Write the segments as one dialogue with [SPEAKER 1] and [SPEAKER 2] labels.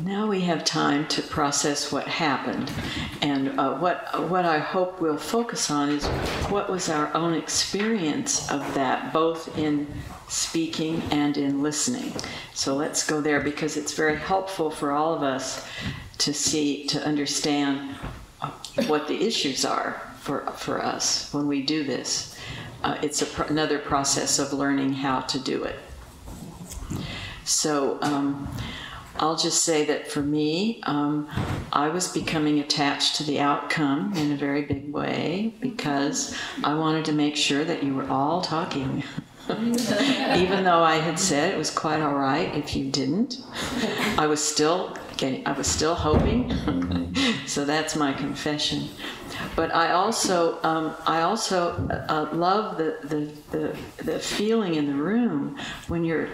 [SPEAKER 1] Now we have time to process what happened, and what I hope we'll focus on is what was our own experience of that, both in speaking and in listening. So let's go there, because it's very helpful for all of us to understand what the issues are for us when we do this. It's another process of learning how to do it. So I'll just say that for me, I was becoming attached to the outcome in a very big way, because I wanted to make sure that you were all talking. Even though I had said it was quite all right if you didn't, I was still hoping. So that's my confession. But I also love the feeling in the room when you're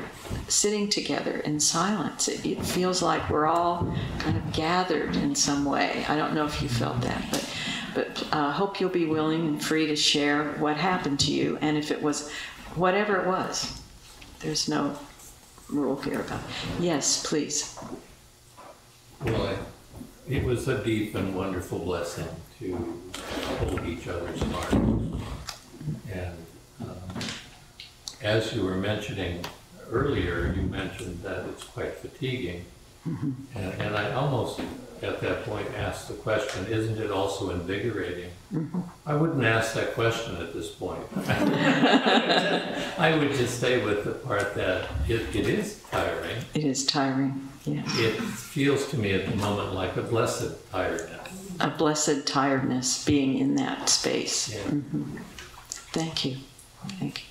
[SPEAKER 1] sitting together in silence. It feels like we're all kind of gathered in some way. I don't know if you felt that, but I hope you'll be willing and free to share what happened to you, and if it was whatever it was. There's no rule here about it. Yes, please.
[SPEAKER 2] Well, it was a deep and wonderful blessing to hold each other's heart. And as you were mentioning earlier, you mentioned that it's quite fatiguing. Mm-hmm. And I almost, at that point, asked the question, isn't it also invigorating? Mm-hmm. I wouldn't ask that question at this point. I would just stay with the part that it is tiring.
[SPEAKER 1] It is tiring, yeah.
[SPEAKER 2] It feels to me at the moment like a blessed tiredness.
[SPEAKER 1] A blessed tiredness being in that space.
[SPEAKER 2] Yeah.
[SPEAKER 1] Mm-hmm. Thank you. Thank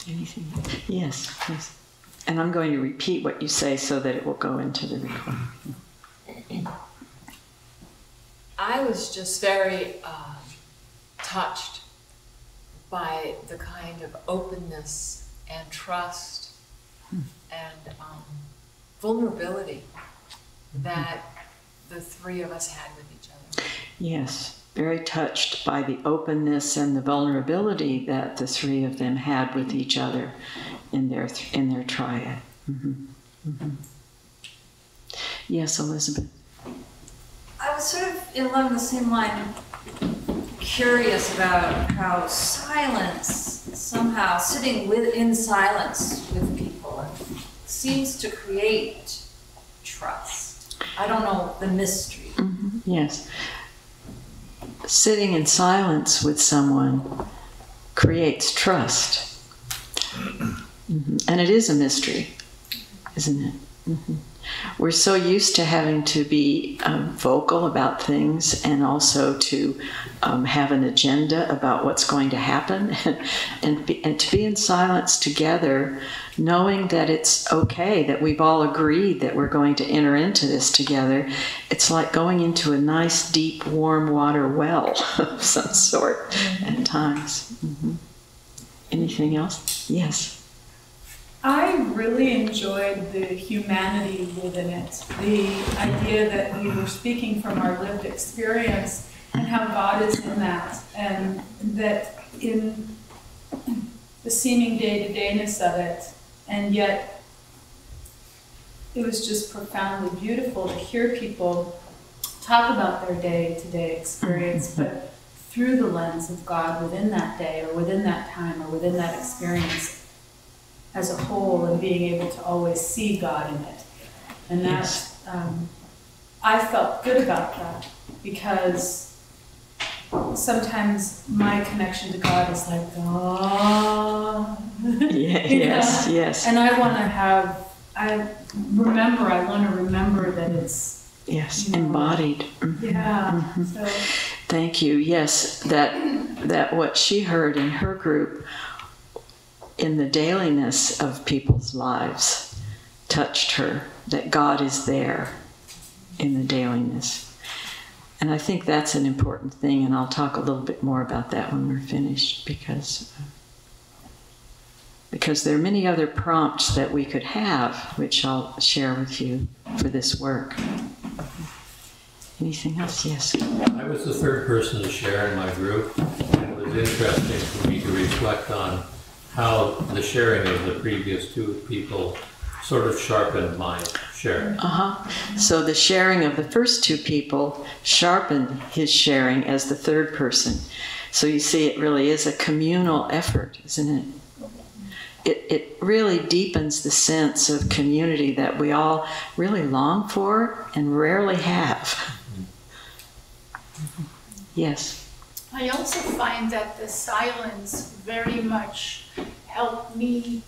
[SPEAKER 1] you. Anything? Yes, please. And I'm going to repeat what you say so that it will go into the recording.
[SPEAKER 3] I was just very touched by the kind of openness and trust and vulnerability that the three of us had with each other.
[SPEAKER 1] Yes, very touched by the openness and the vulnerability that the three of them had with each other in their triad. Mm-hmm. Mm-hmm. Yes, Elizabeth.
[SPEAKER 4] I was sort of along the same line, curious about how silence, somehow sitting in silence with people, seems to create trust. I don't know the mystery.
[SPEAKER 1] Mm-hmm. Yes. Sitting in silence with someone creates trust. Mm-hmm. And it is a mystery, isn't it? Mm-hmm. We're so used to having to be vocal about things, and also to have an agenda about what's going to happen, and to be in silence together, knowing that it's okay, that we've all agreed that we're going to enter into this together. It's like going into a nice, deep, warm water well of some sort at times. Mm-hmm. Anything else? Yes.
[SPEAKER 5] I really enjoyed the humanity within it, the idea that we were speaking from our lived experience and how God is in that, and that in the seeming day-to-dayness of it, and yet it was just profoundly beautiful to hear people talk about their day-to-day experience, but through the lens of God within that day, or within that time, or within that experience as a whole, and being able to always see God in it. And that, yes. I felt good about that, because sometimes my connection to God is like, oh,
[SPEAKER 1] yes, yes.
[SPEAKER 5] And I want to remember that it's,
[SPEAKER 1] yes, embodied.
[SPEAKER 5] Yeah.
[SPEAKER 1] Mm-hmm.
[SPEAKER 5] So.
[SPEAKER 1] Thank you. Yes, that what she heard in her group, in the dailiness of people's lives, touched her, that God is there in the dailiness. And I think that's an important thing, and I'll talk a little bit more about that when we're finished, because there are many other prompts that we could have, which I'll share with you for this work. Anything else? Yes.
[SPEAKER 2] I was the third person to share in my group, and it was interesting for me to reflect on how the sharing of the previous two people sort of sharpened my sharing.
[SPEAKER 1] So the sharing of the first two people sharpened his sharing as the third person. So you see, it really is a communal effort, isn't it? It really deepens the sense of community that we all really long for and rarely have. Yes.
[SPEAKER 6] I also find that the silence very much helped me.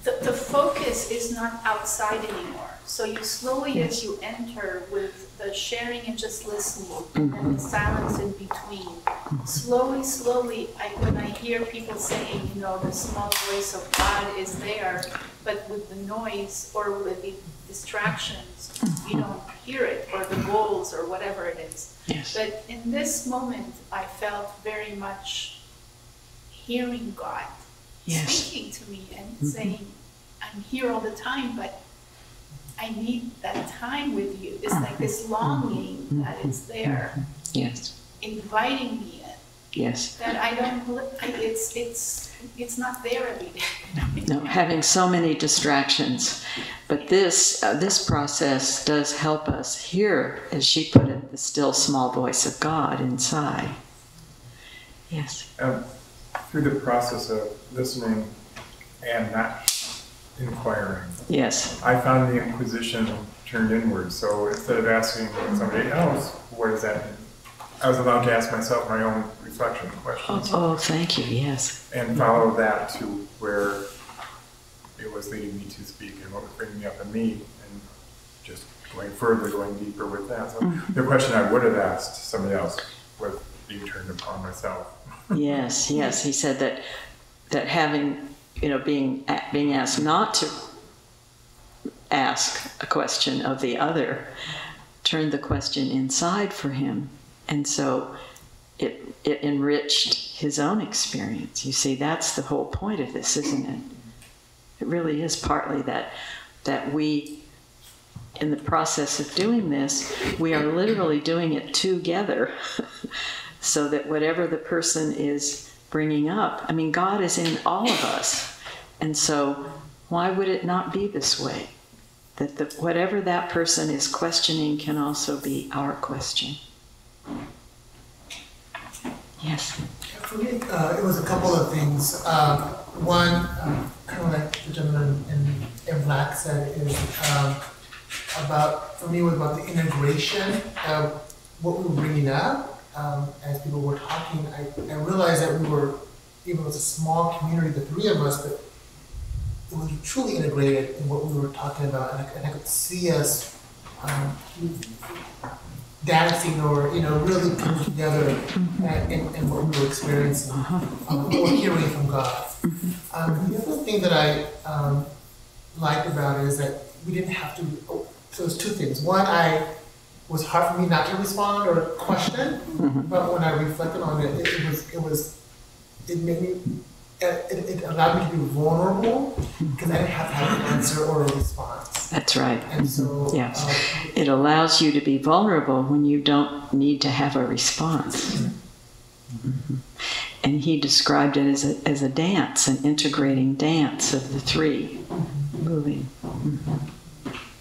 [SPEAKER 6] The focus is not outside anymore. So you slowly, as you enter with the sharing and just listening, and the silence in between, slowly, when I hear people saying, you know, the small voice of God is there, but with the noise or with the distractions, you don't hear it, or the goals, or whatever it is.
[SPEAKER 1] Yes.
[SPEAKER 6] But in this moment, I felt very much hearing God speaking to me and saying, I'm here all the time, but I need that time with you. It's like this longing that is there,
[SPEAKER 1] Yes.
[SPEAKER 6] inviting me in.
[SPEAKER 1] Yes.
[SPEAKER 6] That I don't. It's not there every day.
[SPEAKER 1] No, having so many distractions, but this process does help us hear, as she put it, the still small voice of God inside. Yes.
[SPEAKER 7] Through the process of listening and not inquiring.
[SPEAKER 1] Yes.
[SPEAKER 7] I found the inquisition turned inward. So instead of asking somebody else, what does that mean? I was allowed to ask myself my own reflection questions.
[SPEAKER 1] Oh, thank you. Yes.
[SPEAKER 7] And follow that to where it was leading me to speak and what was bringing me up in me, and just going further, going deeper with that. So the question I would have asked somebody else was being turned upon myself.
[SPEAKER 1] Yes. He said that having, being asked not to ask a question of the other turned the question inside for him. And so it enriched his own experience. You see, that's the whole point of this, isn't it? It really is partly that we, in the process of doing this, we are literally doing it together so that whatever the person is bringing up, I mean, God is in all of us. And so why would it not be this way? That whatever that person is questioning can also be our question. Yes.
[SPEAKER 8] For me, it was a couple of things. One, kind of like the gentleman in black said, is for me, was about the integration of what we were bringing up. As people were talking, I realized that we were, even with a small community, the three of us, but it was truly integrated in what we were talking about, and I could see us dancing or really coming together in what we were experiencing or hearing from God. The other thing that I liked about it is that we didn't have to. So there's two things. One, it was hard for me not to respond or question, but when I reflected on it, it made me. It allowed me to be vulnerable because I didn't have to have an answer or a response.
[SPEAKER 1] That's right.
[SPEAKER 8] And so,
[SPEAKER 1] yes, it allows you to be vulnerable when you don't need to have a response. And he described it as a dance, an integrating dance of the three moving.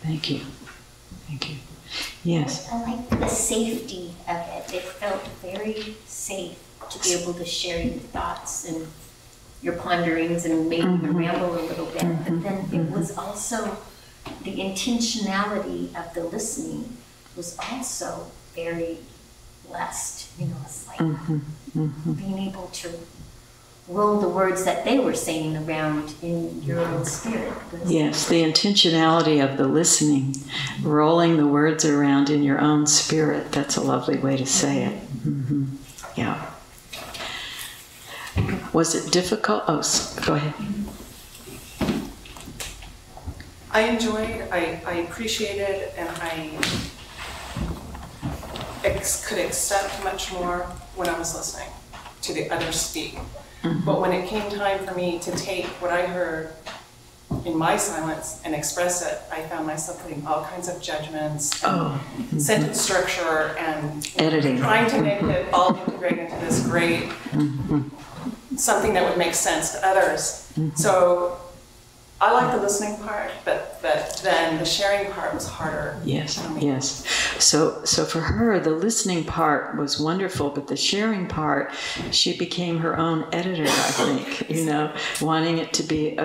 [SPEAKER 1] Thank you. Thank you. Yes.
[SPEAKER 9] I like the safety of it. It felt very safe to be able to share your thoughts and your ponderings and maybe ramble a little bit, but then it was also the intentionality of the listening was also very blessed. It's like being able to roll the words that they were saying around in your own spirit.
[SPEAKER 1] Yes, the intentionality of the listening, rolling the words around in your own spirit. That's a lovely way to say it. Yeah. Was it difficult? Oh, go ahead.
[SPEAKER 10] I enjoyed, I appreciated, and I could accept much more when I was listening to the others speak. But when it came time for me to take what I heard in my silence and express it, I found myself putting all kinds of judgments, sentence structure, and
[SPEAKER 1] editing,
[SPEAKER 10] trying to make it all integrate into this great something that would make sense to others. So I like the listening part, but then the sharing part was harder.
[SPEAKER 1] Yes,
[SPEAKER 10] for me.
[SPEAKER 1] yes. So for her, the listening part was wonderful, but the sharing part, she became her own editor, I think. You know, wanting it to be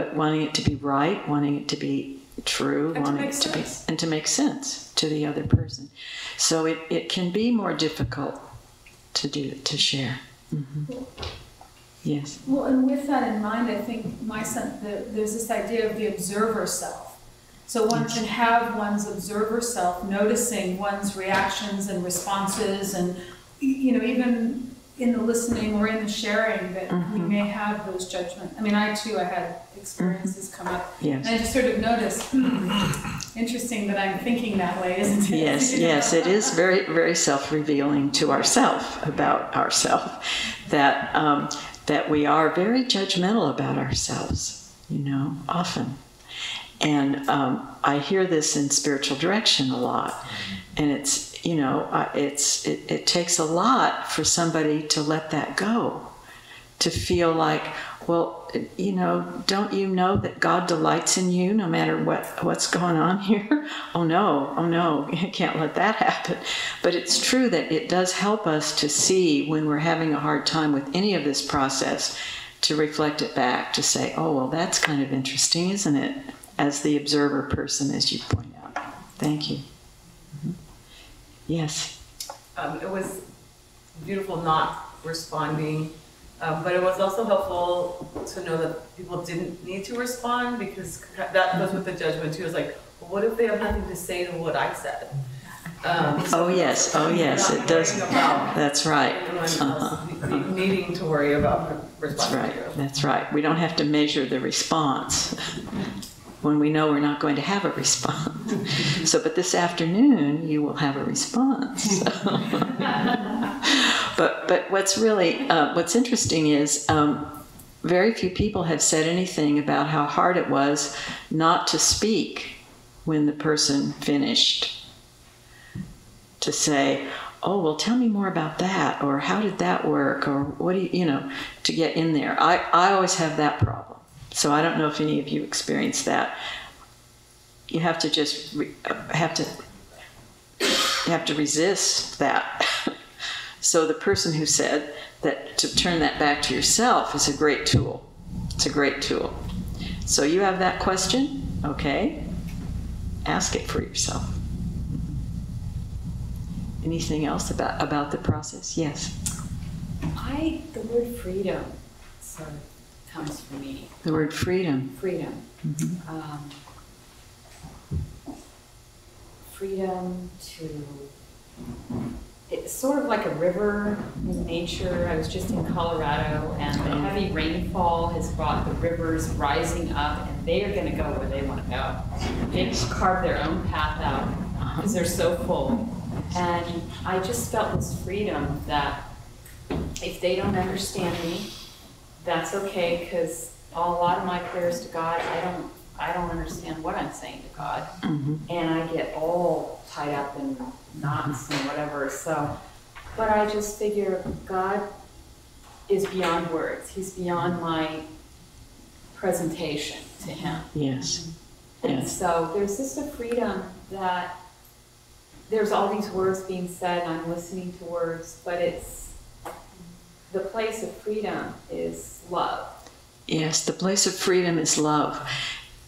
[SPEAKER 1] right, wanting it to be true, wanting it to be, and to make sense to the other person. So it can be more difficult to share. Yes.
[SPEAKER 5] Well, and with that in mind, I think there's this idea of the observer self. So one can have one's observer self noticing one's reactions and responses, and even in the listening or in the sharing that we may have those judgments. I mean, I had experiences come up,
[SPEAKER 1] yes.
[SPEAKER 5] And I just sort of noticed, interesting that I'm thinking that way, isn't it?
[SPEAKER 1] Yes, it is very, very self-revealing to ourselves, about ourselves, that we are very judgmental about ourselves, often. And I hear this in spiritual direction a lot, and it takes a lot for somebody to let that go, to feel like, well, don't you know that God delights in you no matter what's going on here? Oh no, you can't let that happen. But it's true that it does help us to see when we're having a hard time with any of this process, to reflect it back, to say, oh, well, that's kind of interesting, isn't it? As the observer person, as you point out. Thank you. Yes.
[SPEAKER 11] It was beautiful not responding, but it was also helpful to know that people didn't need to respond, because that goes with the judgment too. It's like, well, what if they have nothing to say to what I said?
[SPEAKER 1] Oh yes, it does. That's right.
[SPEAKER 11] Needing to worry about responding.
[SPEAKER 1] That's right. We don't have to measure the response when we know we're not going to have a response. So, but this afternoon you will have a response. But what's interesting is very few people have said anything about how hard it was not to speak when the person finished. To say, oh, well, tell me more about that, or how did that work, or what do you, to get in there. I always have that problem. So I don't know if any of you experience that. You have to just have to resist that. So the person who said that to turn that back to yourself is a great tool. It's a great tool. So you have that question, okay? Ask it for yourself. Anything else about the process? Yes.
[SPEAKER 3] The word freedom sort of comes for me.
[SPEAKER 1] The word freedom.
[SPEAKER 3] Freedom. Freedom to, it's sort of like a river in nature. I was just in Colorado, and the heavy rainfall has brought the rivers rising up, and they are going to go where they want to go. They carve their own path out because they're so full. And I just felt this freedom that if they don't understand me, that's okay, because a lot of my prayers to God, I don't understand what I'm saying to God. And I get all tied up in knots and whatever. So, but I just figure God is beyond words. He's beyond my presentation to Him.
[SPEAKER 1] Yes.
[SPEAKER 3] And so there's just a freedom that there's all these words being said, and I'm listening to words, but it's the place of freedom is love.
[SPEAKER 1] Yes, the place of freedom is love.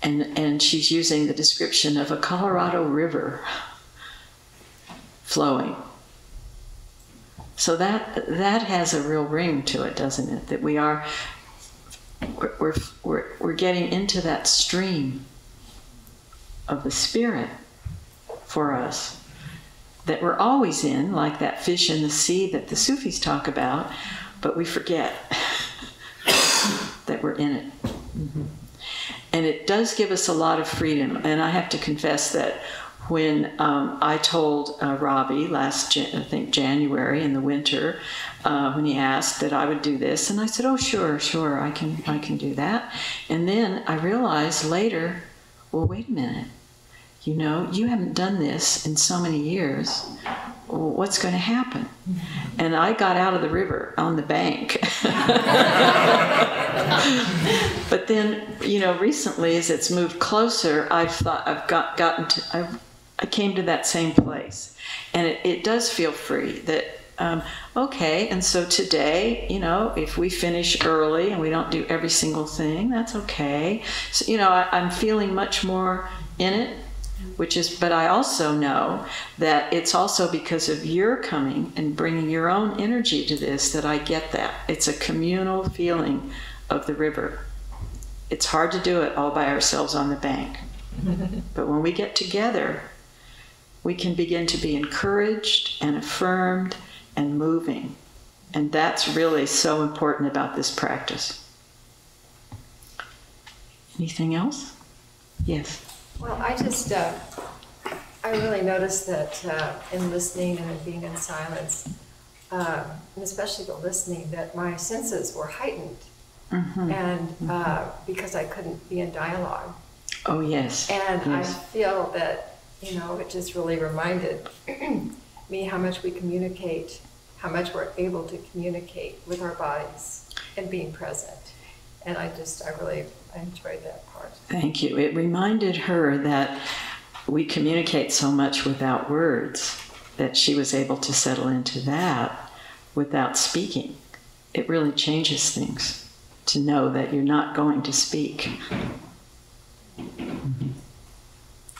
[SPEAKER 1] And she's using the description of a Colorado river flowing. So that has a real ring to it, doesn't it? That we're getting into that stream of the Spirit for us, that we're always in, like that fish in the sea that the Sufis talk about, but we forget that we're in it. And it does give us a lot of freedom. And I have to confess that when I told Robbie last, I think January in the winter, when he asked that I would do this, and I said, oh, sure, I can do that. And then I realized later, well, wait a minute. You haven't done this in so many years. what's going to happen? And I got out of the river on the bank. But then, you know, recently as it's moved closer, I came to that same place. And it does feel free that, okay, and so today, you know, if we finish early and we don't do every single thing, that's okay. So, you know, I'm feeling much more in it, but I also know that it's also because of your coming and bringing your own energy to this that I get that. It's a communal feeling of the river. It's hard to do it all by ourselves on the bank. But when we get together, we can begin to be encouraged and affirmed and moving. And that's really so important about this practice. Anything else? Yes.
[SPEAKER 12] Well, I just, I really noticed that in listening and in being in silence, and especially the listening, that my senses were heightened. And because I couldn't be in dialogue.
[SPEAKER 1] Oh, yes.
[SPEAKER 12] And
[SPEAKER 1] yes.
[SPEAKER 12] I feel that, you know, it just really reminded me how much we communicate, how much we're able to communicate with our bodies and being present. And I really enjoyed that part.
[SPEAKER 1] Thank you. It reminded her that we communicate so much without words, that she was able to settle into that without speaking. It really changes things to know that you're not going to speak.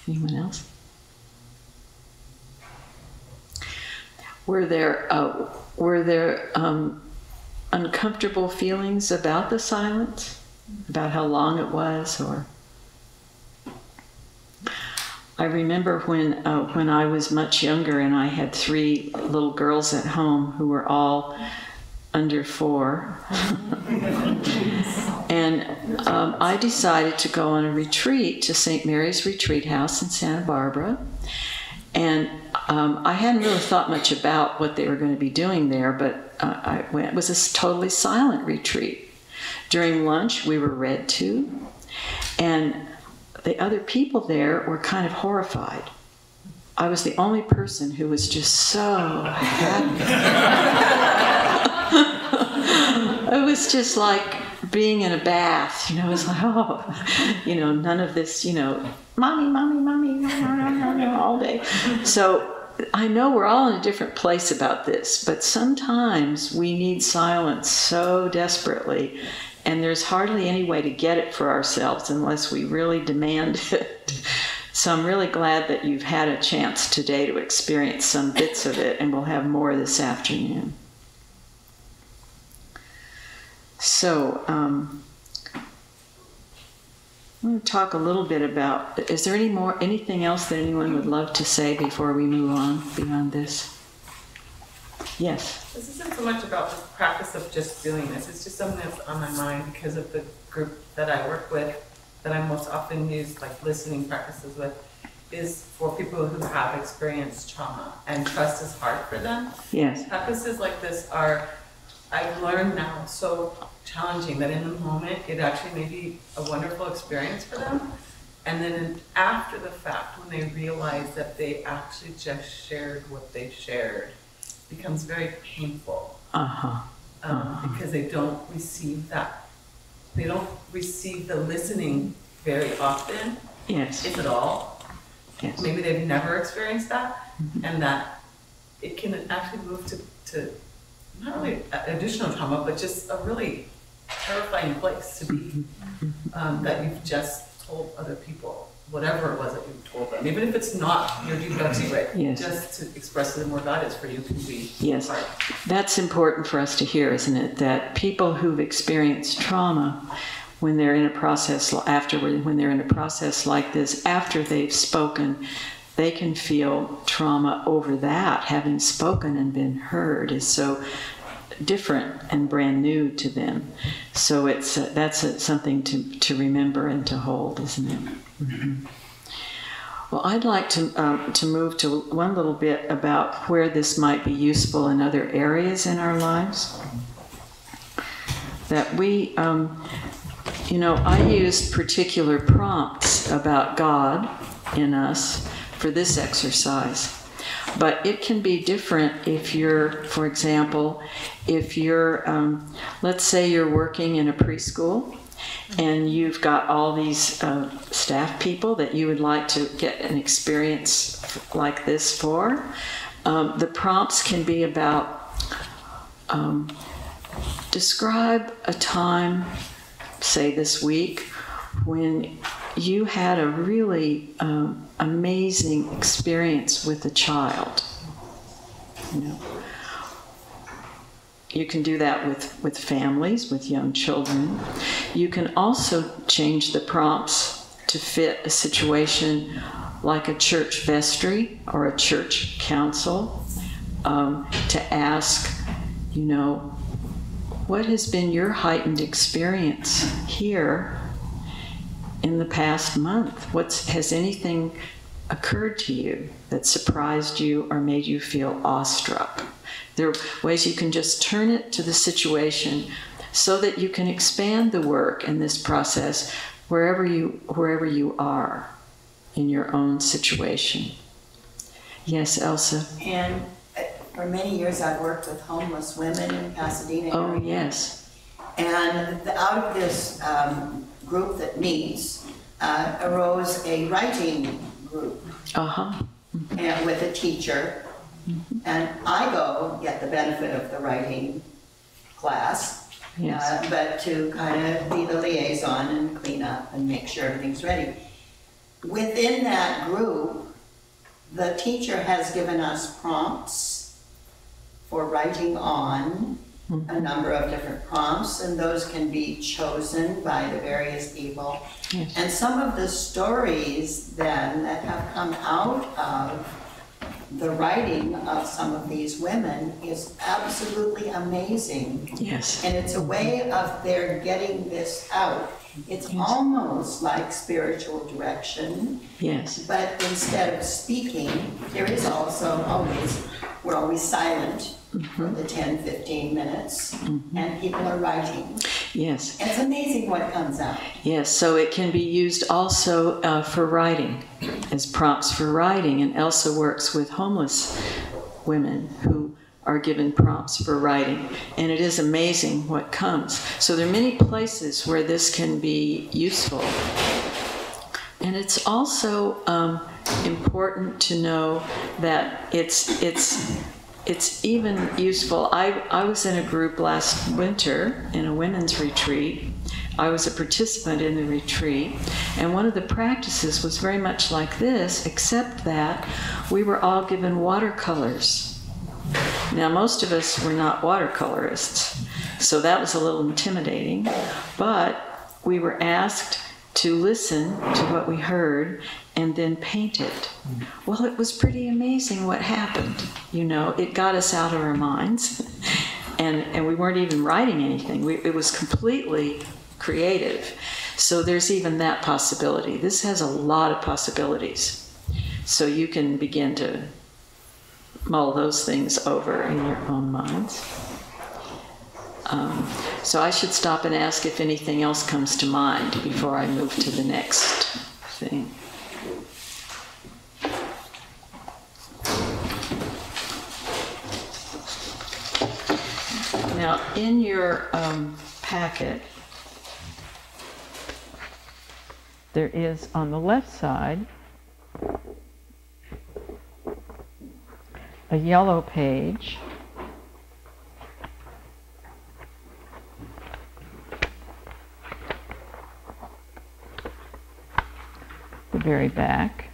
[SPEAKER 1] Anyone else? Were there uncomfortable feelings about the silence? About how long it was? Or I remember when I was much younger and I had 3 little girls at home who were all under 4. And I decided to go on a retreat to St. Mary's Retreat House in Santa Barbara. And I hadn't really thought much about what they were going to be doing there, but I went. It was a totally silent retreat. During lunch, we were read to, and the other people there were kind of horrified. I was the only person who was just so happy. It was just like being in a bath, you know. It was like, oh, you know, none of this, you know, mommy, mommy, mommy, all day. So I know we're all in a different place about this, but sometimes we need silence so desperately, and there's hardly any way to get it for ourselves unless we really demand it. So I'm really glad that you've had a chance today to experience some bits of it, and we'll have more this afternoon. So I'm going to talk a little bit about, is there anything else that anyone would love to say before we move on beyond this? Yes.
[SPEAKER 11] This isn't so much about the practice of just doing this. It's just something that's on my mind because of the group that I work with, that I most often use like listening practices with, is for people who have experienced trauma and trust is hard for them.
[SPEAKER 1] Yes.
[SPEAKER 11] Practices like this are, I've learned now, so challenging that in the moment it actually may be a wonderful experience for them, and then after the fact when they realize that they actually just shared what they shared, it becomes very painful. Because they don't receive that, they don't receive the listening very often,
[SPEAKER 1] yes,
[SPEAKER 11] if at all.
[SPEAKER 1] Yes.
[SPEAKER 11] Maybe they've never experienced that, and that it can actually move to not really additional trauma, but just a really terrifying place to be, that you've just told other people whatever it was that you told them, even if it's not your deep dark secret.
[SPEAKER 1] Yes.
[SPEAKER 11] Just to express it in more God is for you can be
[SPEAKER 1] yes.
[SPEAKER 11] hard.
[SPEAKER 1] That's important for us to hear, isn't it? That people who've experienced trauma, when they're in a process afterward, when they're in a process like this, after they've spoken, they can feel trauma over that. Having spoken and been heard is so different and brand new to them. So it's that's something to remember and to hold, isn't it? Mm-hmm. Well, I'd like to move to one little bit about where this might be useful in other areas in our lives. That we, you know, I used particular prompts about God in us for this exercise. But it can be different if you're, for example, if you're, let's say you're working in a preschool and you've got all these staff people that you would like to get an experience like this for. The prompts can be about describe a time, say this week, when you had a really amazing experience with a child. You know, you can do that with families, with young children. You can also change the prompts to fit a situation like a church vestry or a church council, to ask, you know, what has been your heightened experience here in the past month? Has anything occurred to you that surprised you or made you feel awestruck? There are ways you can just turn it to the situation so that you can expand the work in this process wherever you are in your own situation. Yes, Elsa?
[SPEAKER 13] And for many years I've worked with homeless women in Pasadena.
[SPEAKER 1] Oh, yes.
[SPEAKER 13] And out of this group that meets arose a writing group.
[SPEAKER 1] Uh-huh.
[SPEAKER 13] And with a teacher. And I go get the benefit of the writing class,
[SPEAKER 1] Yes.
[SPEAKER 13] but to kind of be the liaison and clean up and make sure everything's ready. Within that group, the teacher has given us prompts for writing on, a number of different prompts, and those can be chosen by the various people.
[SPEAKER 1] Yes.
[SPEAKER 13] And some of the stories then that have come out of the writing of some of these women is absolutely amazing.
[SPEAKER 1] Yes.
[SPEAKER 13] And it's a way of their getting this out. It's almost like spiritual direction.
[SPEAKER 1] Yes.
[SPEAKER 13] But instead of speaking, there is also we're always silent for the 10, 15 minutes, and people are writing.
[SPEAKER 1] Yes.
[SPEAKER 13] It's amazing what comes out.
[SPEAKER 1] Yes, so it can be used also for writing, as prompts for writing. And Elsa works with homeless women who are given prompts for writing. And it is amazing what comes. So there are many places where this can be useful. And it's also important to know that it's even useful. I was in a group last winter in a women's retreat. I was a participant in the retreat, and one of the practices was very much like this, except that we were all given watercolors. Now, most of us were not watercolorists, so that was a little intimidating, but we were asked to listen to what we heard and then paint it. Well, it was pretty amazing what happened. You know, it got us out of our minds, and we weren't even writing anything. It was completely creative. So there's even that possibility. This has a lot of possibilities. So you can begin to mull those things over in your own minds. So I should stop and ask if anything else comes to mind before I move to the next thing. Now, in your packet, there is on the left side a yellow page the very back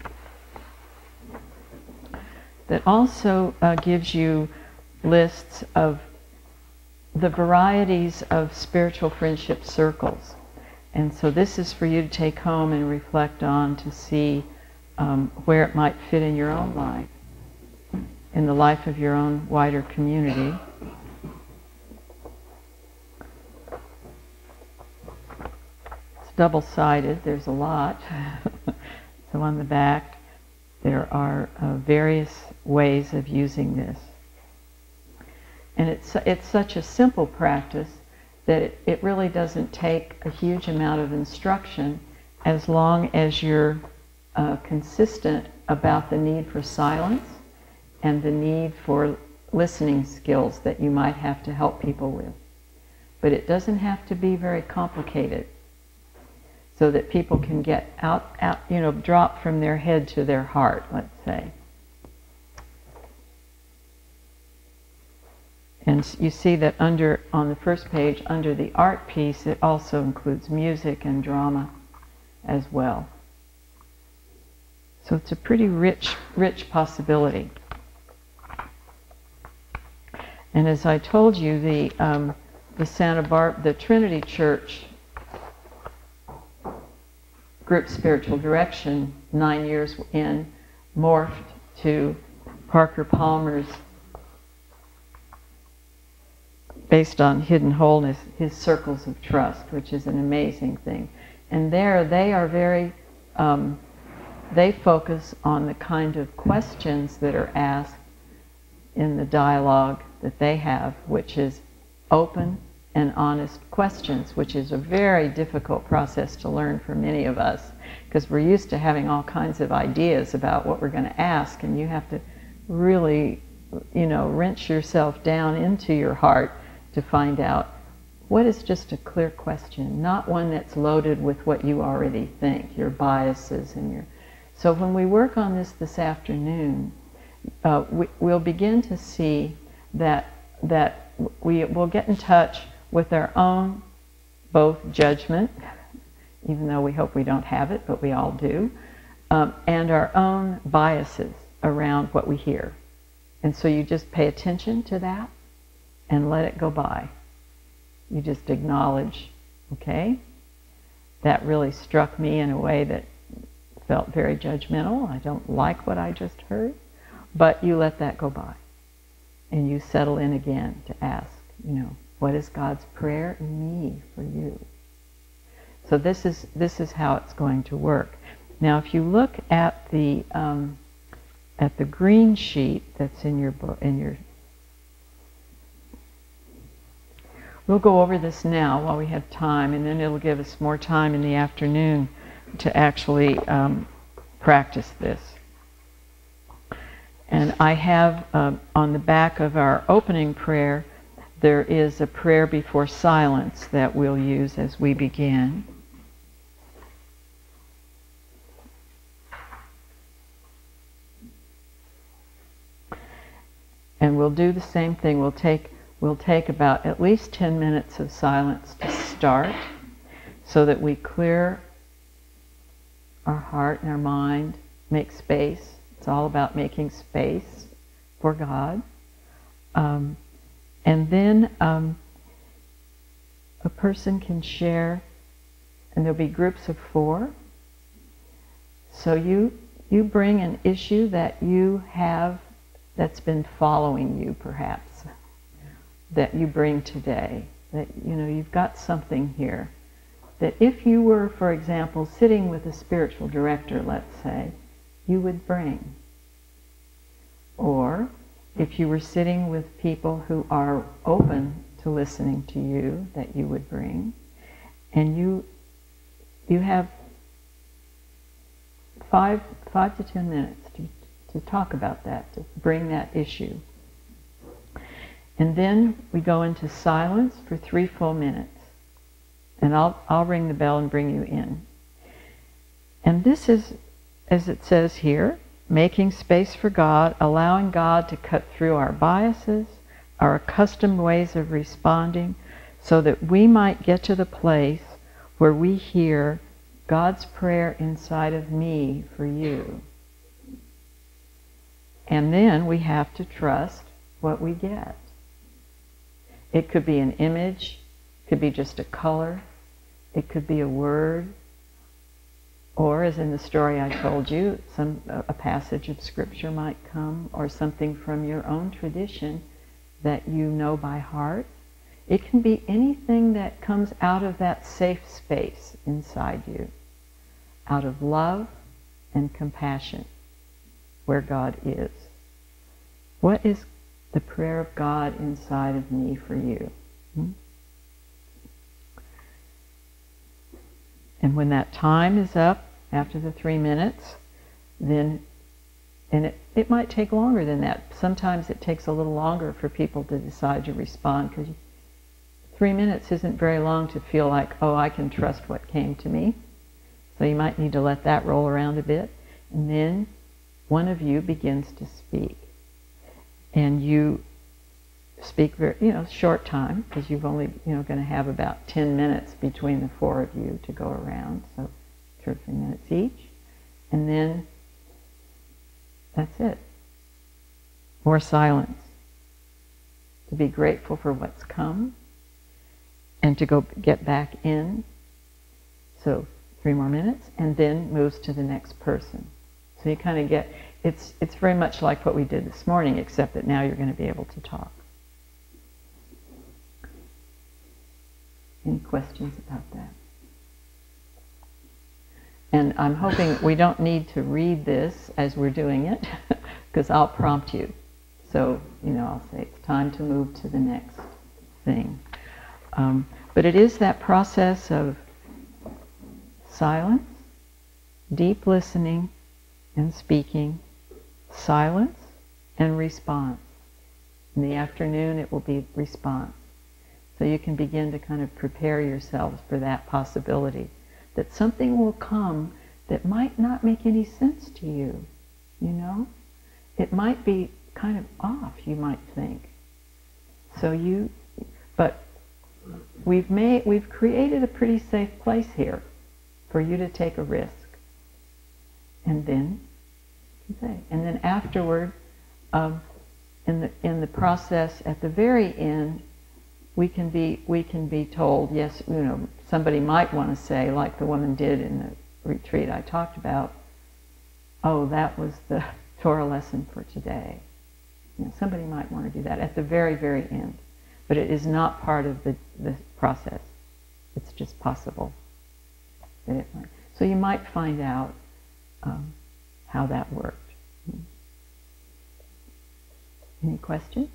[SPEAKER 1] that also gives you lists of the varieties of spiritual friendship circles. And so this is for you to take home and reflect on to see where it might fit in your own life, in the life of your own wider community. It's double-sided, there's a lot. So on the back there are various ways of using this. And it's such a simple practice that it really doesn't take a huge amount of instruction as long as you're consistent about the need for silence and the need for listening skills that you might have to help people with. But it doesn't have to be very complicated, so that people can get out, drop from their head to their heart, let's say. And you see that on the first page, under the art piece, it also includes music and drama as well. So it's a pretty rich possibility. And as I told you, the Trinity Church group spiritual direction, 9 years in, morphed to Parker Palmer's, based on hidden wholeness, his circles of trust, which is an amazing thing. And there they are very, they focus on the kind of questions that are asked in the dialogue that they have, which is open and honest questions, which is a very difficult process to learn for many of us, because we're used to having all kinds of ideas about what we're going to ask, and you have to really, wrench yourself down into your heart to find out what is just a clear question, not one that's loaded with what you already think, your biases and your... So when we work on this afternoon, we'll begin to see that we will get in touch with our own both judgment, even though we hope we don't have it, but we all do, and our own biases around what we hear. And so you just pay attention to that and let it go by. You just acknowledge, okay, that really struck me in a way that felt very judgmental. I don't like what I just heard, but you let that go by. And you settle in again to ask, what is God's prayer in me for you? So this is how it's going to work. Now, if you look at the green sheet that's in your book, we'll go over this now while we have time, and then it'll give us more time in the afternoon to actually practice this. And I have on the back of our opening prayer, there is a prayer before silence that we'll use as we begin. And we'll do the same thing. We'll take about at least 10 minutes of silence to start, so that we clear our heart and our mind, make space. It's all about making space for God. And then a person can share, and there'll be groups of 4. So you bring an issue that you have that's been following you, perhaps, that you bring today, that you've got something here that if you were, for example, sitting with a spiritual director, let's say, you would bring. Or if you were sitting with people who are open to listening to you, that you would bring. And you have 5 to 10 minutes to talk about that, to bring that issue. And then we go into silence for 3 full minutes. And I'll ring the bell and bring you in. And this is, as it says here, making space for God, allowing God to cut through our biases, our accustomed ways of responding, so that we might get to the place where we hear God's prayer inside of me for you. And then we have to trust what we get. It could be an image, it could be just a color, it could be a word, or as in the story I told you, a passage of scripture might come, or something from your own tradition that you know by heart. It can be anything that comes out of that safe space inside you, out of love and compassion, where God is. What is the prayer of God inside of me for you? And when that time is up, after the 3 minutes, then And it might take longer than that. Sometimes it takes a little longer for people to decide to respond, because 3 minutes isn't very long to feel like, oh, I can trust what came to me. So you might need to let that roll around a bit. And then one of you begins to speak. And you speak very, short time, because you've only, going to have about 10 minutes between the 4 of you to go around. So 2 or 3 minutes each. And then that's it. More silence. To be grateful for what's come and to go get back in. So 3 more minutes, and then moves to the next person. So you kind of get, it's very much like what we did this morning, except that now you're going to be able to talk. Any questions about that? And I'm hoping we don't need to read this as we're doing it, because I'll prompt you. So, I'll say it's time to move to the next thing. But it is that process of silence, deep listening and speaking, silence and response. In the afternoon it will be response. So you can begin to kind of prepare yourselves for that possibility, that something will come that might not make any sense to you, It might be kind of off, you might think. But we've created a pretty safe place here for you to take a risk. And then, afterward, in the process, at the very end, we can be told, yes, somebody might want to say, like the woman did in the retreat I talked about, oh, that was the Torah lesson for today. Somebody might want to do that at the very, very end. But it is not part of the process. It's just possible that it might. So you might find out how that worked. Any questions?